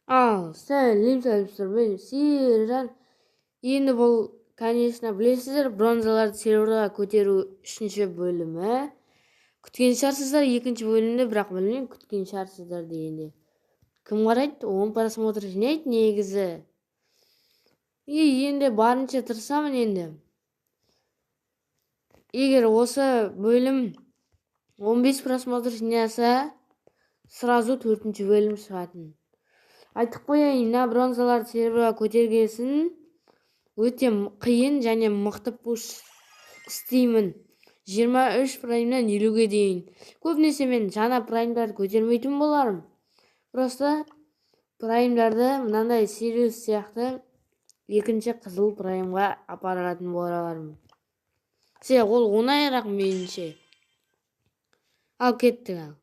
сәлем мен Сержан. Енді бұл, конечно, білесіздер, бронзаларды серверға көтеру 3-ші бөлімі. Күткен шығарсыздар 2-ші бөлімде, бірақ білмеймін, күткен шығарсыздар дегенде. Кім қарайды? 10 просмотр жинайды негізі. Енді барынша тырысамын енді. Егер осы бөлім 15 просмотр жинаса, сразу 4-ші бөлім шығатын. Айтып қояйын, мына бронзаларды серверға көтергесін өте қиын және мықты пуш істеймін. 23 праймнан 50-ге дейін. Көбінесе мен жаңа праймдарды көтермейтін боларым. Просто праймдарды мынандай Сириус сияқты 2-ші қызыл праймға апаратын боларым. Ол оңайырақ меніңше. Ал кеттік ал.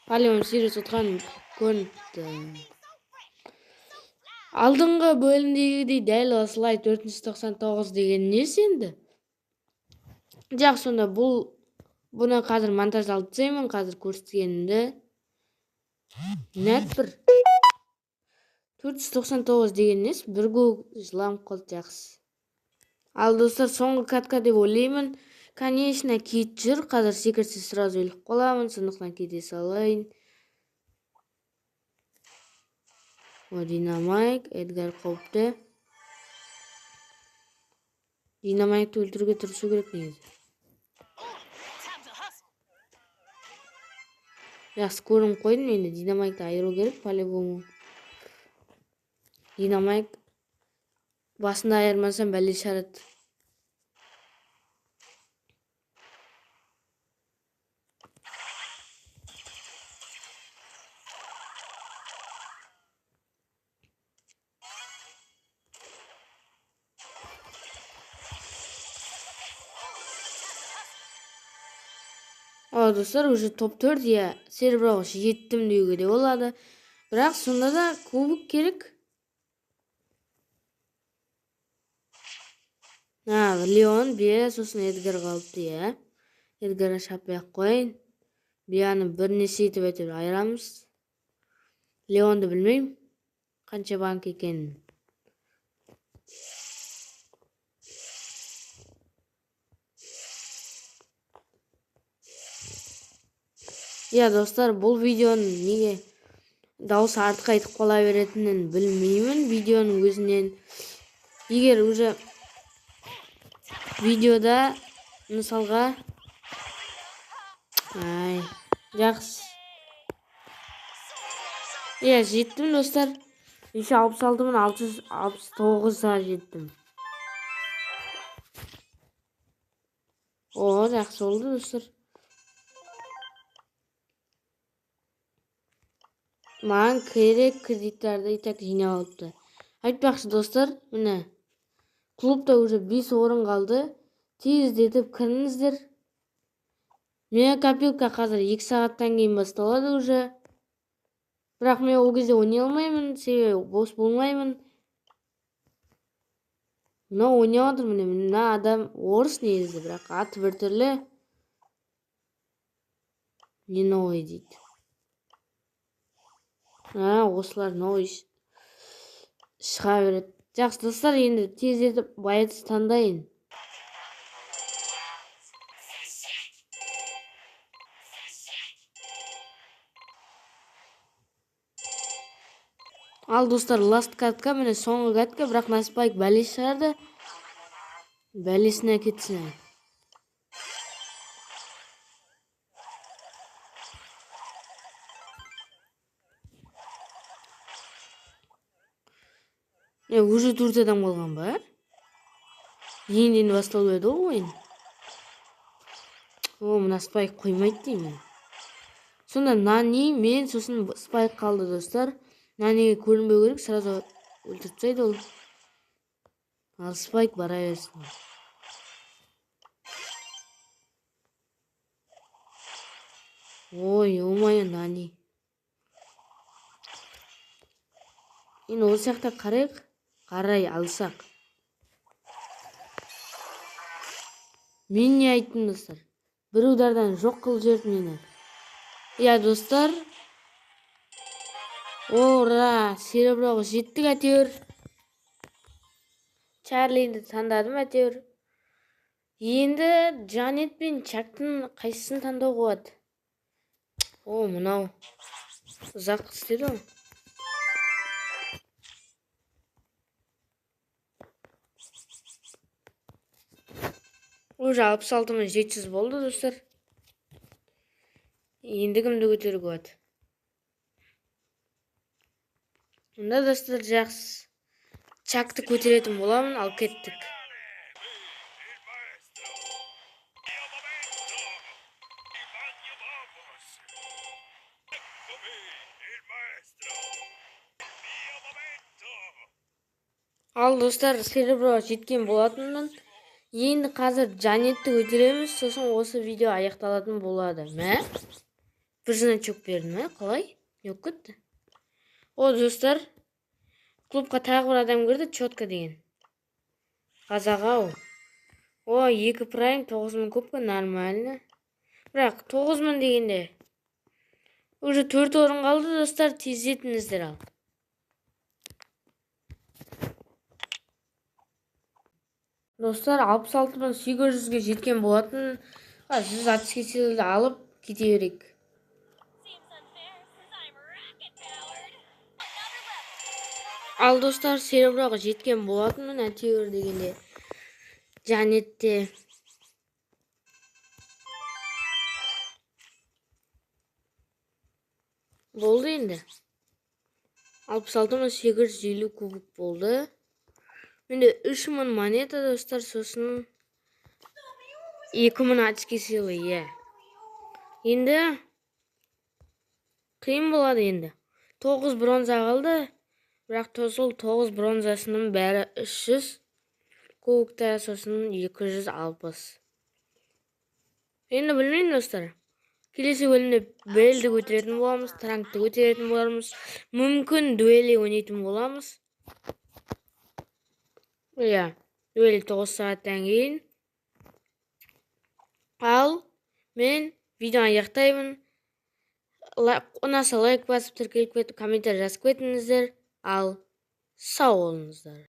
Палеон Сириус отқан көрінді. Алдыңғы бөлімдегідей дәл осылай 499 деген не сенді? Жақ, сонда бұны қазір монтаждалып тастаймын, қазір көрсеткенімді. Net бір 499 деген несі? Бір көк жылам қалды, жақсы. Ал достар, соңғы катка деп ойлаймын. Конечно, кит жүр, қазір секірсе сразу өліп қаламын, сондықтан кете салайын. Динамайк, Эдгар қауіпті. Динамайкты өлтіруге тырысу керек негізі. Жақсы, көрім қойдым, енді динамайкты айыру керек, по-любому. Динамайк басында айырмасам бәле шарады. Достар, уже топ 4, серверға жеттім деуге де болады. Бірақ сонда да кубок керек. Леон, Бия, сосын Эдгар қалыпты, Эдгар'a шаппай-ақ қойын. Бияны бірнеше етіп әйтеуір айырамыз. Леонды білмеймін, қанша банк екенін. Достар, бұл видеоның неге дауысы артық айтып қала беретінін білмеймін видеоның өзінен. Егер уже видеода мысалға жақсы. Жеттім достар. 669-ға жеттім. Жақсы oldu достар. Маған керек кредиттарды итак жинап алыпты. Айтпақшы достар, міне клубта уже 5 орын қалды. Тездетіп кіріңіздер. Менің копилка қазір 2 сағаттан кейін басталады уже. Бірақ мен ол кезде ойнай алмаймын, себебі бос болмаймын. Мына ойнап отыр, мына адам орыс негізі, бірақ аты бір түрлі. Не новый дейді. Осылар новый шыға береді. Жақсы достар, енді тездетіп байытыс таңдайын. Ал достар, ласт катка, міне соңғы катка, бірақ Наспайк бәле шығарды. Бәлесіне кетсін. Уже 4 адам қалған ба? Енді басталып еді ғой ойын. Мына Спайк қоймайды деймін. Сонда Нани, мен, сосын Спайк қалды достар. Наниге көрінбеу керек, сразу өлтіріп тастайды ол. Ал Спайк бара берсін. Ой, Нани. Енді ол жақта қарай алсақ. Мен не айттым достар? Бір удардан жоқ қылып жіберді мені. Иә достар. Ура, сереброға жеттік әтеуір. Чарлиді таңдадым әтеуір. Енді Джанет пен Чактың қайсысын таңдау болады? О, мынау. Ұзақ істеді ғой. Уже 66.700 болды достар. Енді кімді көтеруге болады? Мұнда достар жақсы. Чакты көтеретін боламын, ал кеттік. Ал достар, сереброға жеткен болатынмын. Енді қазір Джанетті көтереміз, сосын осы видео аяқталатын болады. Мә? Бір значок бердім, мә? Қалай? Yok кетті. О, достар, клубқа тағы бір адам кірді, четко деген. Қазақ ау. О, 2 прайм, 9000 кубка, нормально. Бірақ 9000 дегенде. Уже 4 орын қалды, достар, тездетіңіздер ал. Достар, 66.800-ге жеткен болатын. Сіз атышке селді алып кете берейік. Ал достар, сереброға жеткен болатынмын әтеуір дегенде. Джанетте. Болды енді. 66.850 кубик болды. Менде 3000 монета достар, сосын 2000 очки силы, е. Енді қиын болады енді. 9 бронза қалды. Бірақ сол 9 бронзасының бәрі 300 кубиктер, сосын 260. Енді білмеймін достар. Келесі бөлімде белді көтеретін боламыз, трангты көтеретін боламыз. Мүмкін дуэли ойнайтын боламыз. Иә, дуэли 9 сағаттан кейін. Ал мен видеоны аяқтаймын. Ұнаса лайк басып, тіркеліп кетіп, комментарий жазып кетіңіздер. Ал сау болыңыздар.